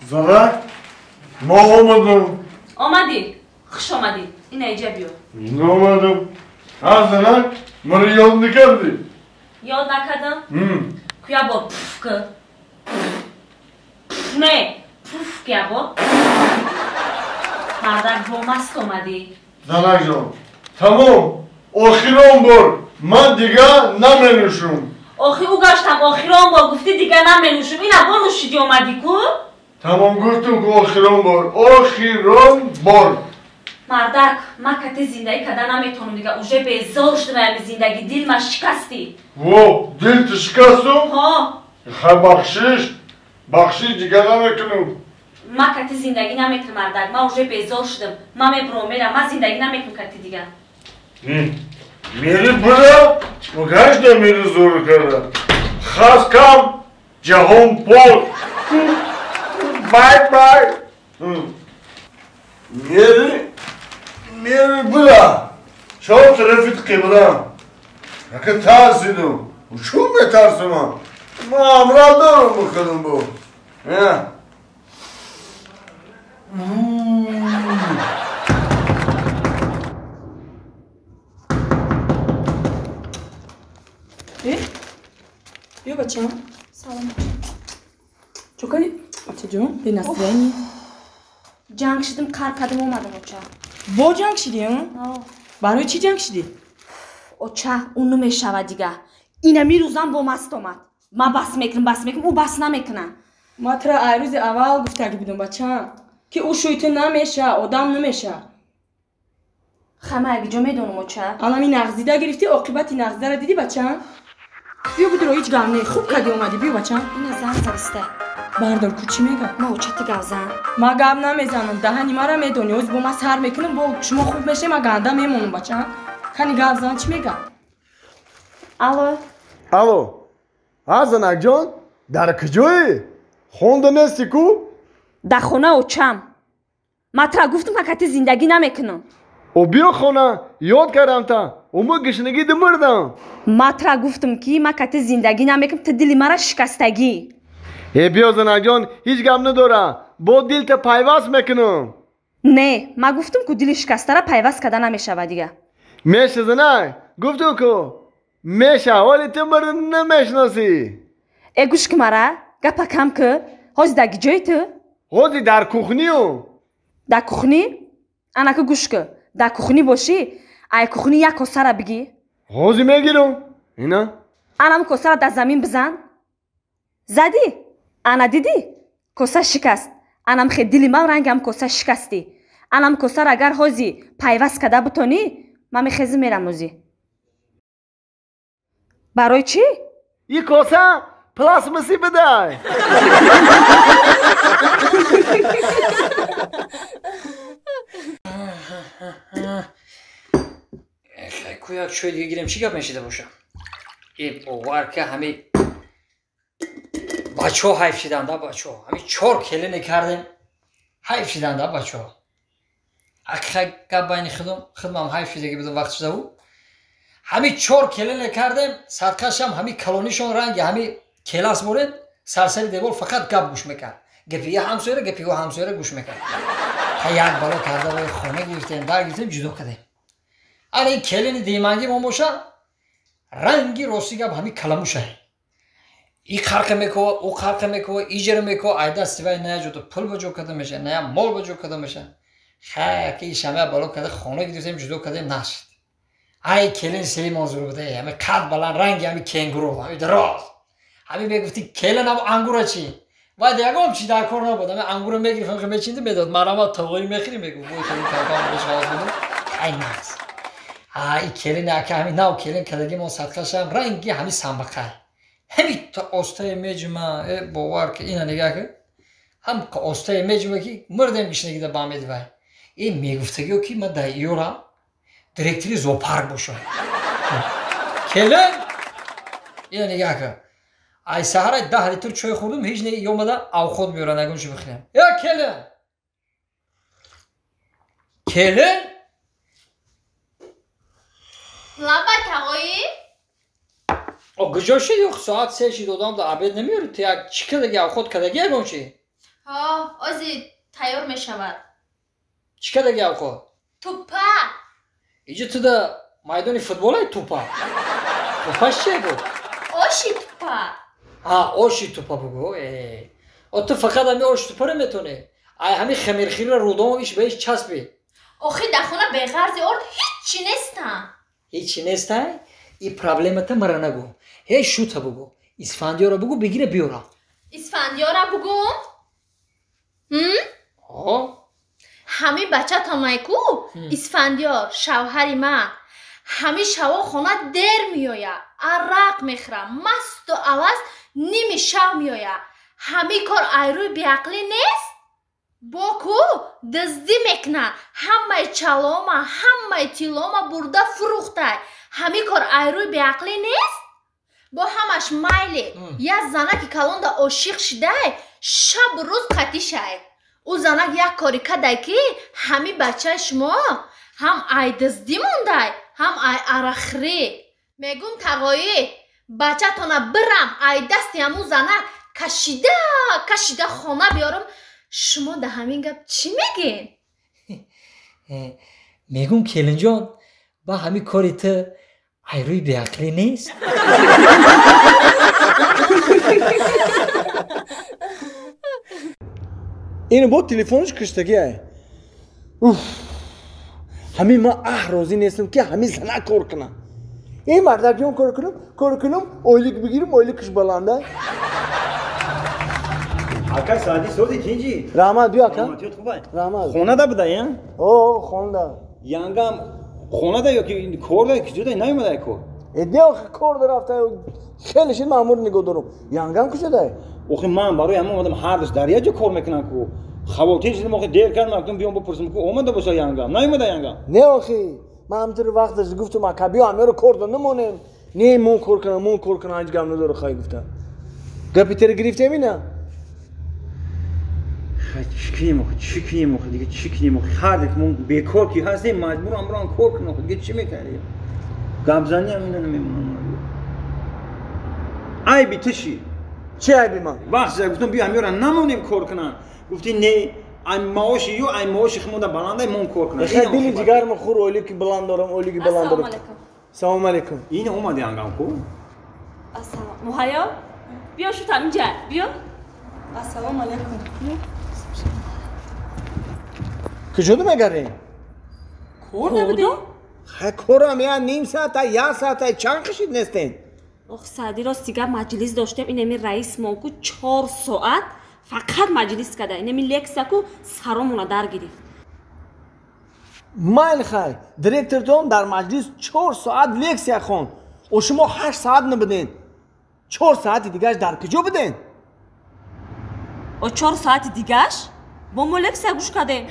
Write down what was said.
Zara, ma olmadım. Olmadı. Kış olmadı. Yine iyice biyo. Ne olmadım? Ha Zara, mırı yolunu geldi. Yolda kadın. Kuya bu puf kı. Ne? Puf kuya bu. Mardak bu mast olmadı. Zanacığım, tamam. Oxiron bor. Man diga namenuşum. Oxi ugaştam oxiron bor. Gufti diga namenuşum. İna bu nuşidi olmadı ku. Tamam guftum ki oxiron bor. Oxiron bor. Mardak, ma kate zindagi kada nametonum diga. Uje bezor shudam zindagi dil ma shikasti. Wo, dil tishkastum? Ha. Ha bakshish diga namekunum. Ma kate zindagi nametr mardak. Ma uje bezor shudam. Ma mebromela, ma zindagi nametun kate diga. Meri bura, o gashda meri zor kara. Khas kam, jahon pol. Bye bye. Meri bura. Çok trafik kibra. Yakın tarzını. Uçum mu tarzıma? Ma amralda mı bakalım bu? Ya. Yo bacham. Salam. Чокали? Ачаҷон, бенасрани. Jang shidim qarqadim olmadim ocha. Бо ҷанг шидӣ? Барои чӣ ҷанг шидӣ? Ocha, u nimeshava diga. Inami rӯзам бо маст омад. Ма бас мекунам, у бас намекуна. Матра ай рӯзи аввал гуфтагӣ будум бачам, ки ӯ шӯйтӣ намеша, одам намеша. Хама агиҷо медонам ocha. Алами нағзида гирифтӣ, оқибати нағзидаро дидӣ бачам? Биё бидуро ҳеҷ гап не, хуб кадӣ омадӣ, биё бачам. Ина зан зариста. Бардор ку чӣ мегӯ? Ма ocha ти гап зан. Ма гап намезанам, даҳани маро медонӣ, ҳоз бо ма сар мекунам, бо шумо хуб мешавӣ, ма ганда мемонам бачам. Кани гап зан, чӣ мегӯ? Алло. Алло. ҳа занакҷон, дар куҷоӣ? Хонда нести ку? Дар хона очам. Матра гуфтам ка кати зиндагӣ намекунам. О биё хона, ёд кардам та. Умо гишнагӣ димирдам. Матра гуфтам ки ма кати зиндагӣ намекунам, ти дили мара шикастагӣ. биё занакҷон, ҳеҷ гап надора. Бо дилта пайваст мекунам. Не, ма гуфтам ку дили шикастара пайваст карда намешава дига. Меша занак, гуфтам ку. Меша, вале ту мардо намешиносӣ. Гӯш ки мара, гапа кам ки, ҳозир дар киҷои ту? ҳозир дар кухнию. Дар кухнӣ? Ана ки гӯш ки, дар кухнӣ бошӣ, ай кухнӣ як косара бигӣ. ҳозир мегирам. Ина? Анам косара дар замин бизан. Задӣ? Ана дидӣ? Коса шикаст. Анам хе дили ман рангам коса шикастӣ. Анам косара агар ҳозир пайваст карда бутонӣ, ман мехезим мерам ӯзӣ. барои чӣ? И коса пластмасӣ бидай. ку як чой дига гирем, чӣ гап мешида бошам? бовар ка ҳами бачаҳо ҳайф шиданда, бачаҳо ҳами 4 келине кардем, ҳайф шиданда бачаҳо. ҳақиқат гап байни худмам ҳайф шида ки будум вақт шуда буд. ҳами 4 келине кардем, садқашам ҳами калонишон ранги ҳами келас бурен, сарсари девор фақат гап гӯш мекард. гапи я ҳамсояра, гапи ӯ ҳамсояра гӯш мекард. як бало карда рои хона гирифтем, дар гирифтем, ҷудо кардем. ана ин келини диманги мон боша, ранги рости гап ҳами каламуша. И қарқа мекова, ӯ қарқа мекова, иҷра мекова, ай дасти вай ная ҷудо пул ба ҷо карда меша, ная мол ба ҷо карда меша. ки шама бало карда хона гирифтем, ҷудо кардем, нашид. ай келин сири монзур буда, ҳами қад баланд, ранги ҳами кенгуру, ҳами дароз. ҳами мегуфти келин ҳам ангура чӣ? вай ягон чӣ дар кор набуд, ҳами ангура мегирифтем, мечинди медод, марама тоғои мехӯри мегуфт, вой келин каркам бошаваз буду. ай нағз. ай келин ака ҳами нав келин кардаги мон садқашам, ранги ҳами самбақай. ҳами то остае меҷума, бовар ки ина нигаҳ ки, ҳам остае меҷума ки мурдем гишнагида ба медивай. ин мегуфтагиё ки ма дар иёрам директори зоопарк бошам. келин ина нигаҳ ки, ай саҳара 10 литр чой хӯрдум, ҳеҷ не омада авхот биёрад, ягон чӣ бихӯрем. келин! келин! Лабай тағои? куҷо шид? Соат 3 шид, одам да абед намеёрид? Ту як чӣ кадаги авхот кадаги ягон чӣ? ها آزی تیار می شود چی که دیگه آقا؟ توپا اینجا تو دا میدانی فوتبال های توپا توپاش چیه بود؟ آشی توپا آشی توپا بگو تو فقط همی آش توپا رو میتونه همی خمیرخیر رودان ایش بهش چسبی آخی دخونه بغرزی ارد هیچی نیستم هیچی نیسته؟ این پرابلمت مرا نگو هی شوتا بگو اسفندیار رو بگو بگیره بیارم اسفندیار را بگم همی بچه تا میکو اسفندیار شوهری من همی شوا خونه در میایا عرق میخرم مست و عوض نیمی شو میایا همی کار ایروی بیعقلی نیست باکو دزدی میکنه همه چلاما همه تیلاما برده فروخته همی کار ایروی بیعقلی نیست با همش مایلی یه زنه که کلان دا عاشق شده شب روز قطی شد او زنک یک کاری کده که همی بچه شما هم ای دزدی مونده هم ای عرخری میگم تقایی بچه تانه برم ای دستی همون زنک کشیده خانه بیارم شما ده همین گپ چی میگین؟ میگم کلن جان با همین کاری تو ایروی بیعقلی نیست این با تلفنش کشتگیه همین ما راضی نیستم که همین زنه کار کنم این مرده بیان کار کنم اویلیک بگیرم اویلیکش بلنده Akay saati sordu ikinci. Rahmat diyor Hakan. Anlatıyor Tubay. Rahmat. Kona da bu da ya. Oo Honda. Yangam kona da yok ki korda ki da ne mi ko? Diyor ki korda rafta خیلی شد مامور نگاه دارم یانگام کجا ده؟ اوخی من برای همون آدم هر دست دریا جو کار میکنن کو خواتین چیزی موقع دیر کردم اکنون بیام بپرسم کو اومده باشه یانگام نه اومده یانگام نه آخی من همطور وقتش گفتم اکبی همه رو کرد نمونم نه مون کار کنم هیچ گام نداره خواهی گفتم گپی تر گرفته می نه چیکیم موقع دیگه چیکیم موقع هر دک مون بیکار کی هستیم مجبورم برام کار کنم دیگه چی میکنی گامزنی هم اینو نمیمونم ای بیتشی چه عیبی من؟ وقت زد گفتم بیا همیارن نمونیم کار کنن گفتی نه ای معاشی یو ای معاشی خمونده بلنده مون کار کنن خیلی دلی جگر من خور اولی که بلند دارم اولی که بلند دارم سلام علیکم این اومده انگام کو السلام مهیا بیا شو اینجا بیا السلام علیکم کجا میگری؟ کور نبودی؟ کورم یا نیم ساعت یا ساعت چند کشید نستین؟ آخ سعدی راست دیگر مجلس داشتم اینمی رئیس مانکو 4 ساعت فقط مجلس کده اینمی لکسکو سرامونا در گرفت من خیلی دیرکترتون در مجلس 4 ساعت لکسیا خون و شما 8 ساعت نبودین 4 ساعت دیگرش در کجا بدین؟ و 4 ساعت دیگرش با ما لکسیا گوش کده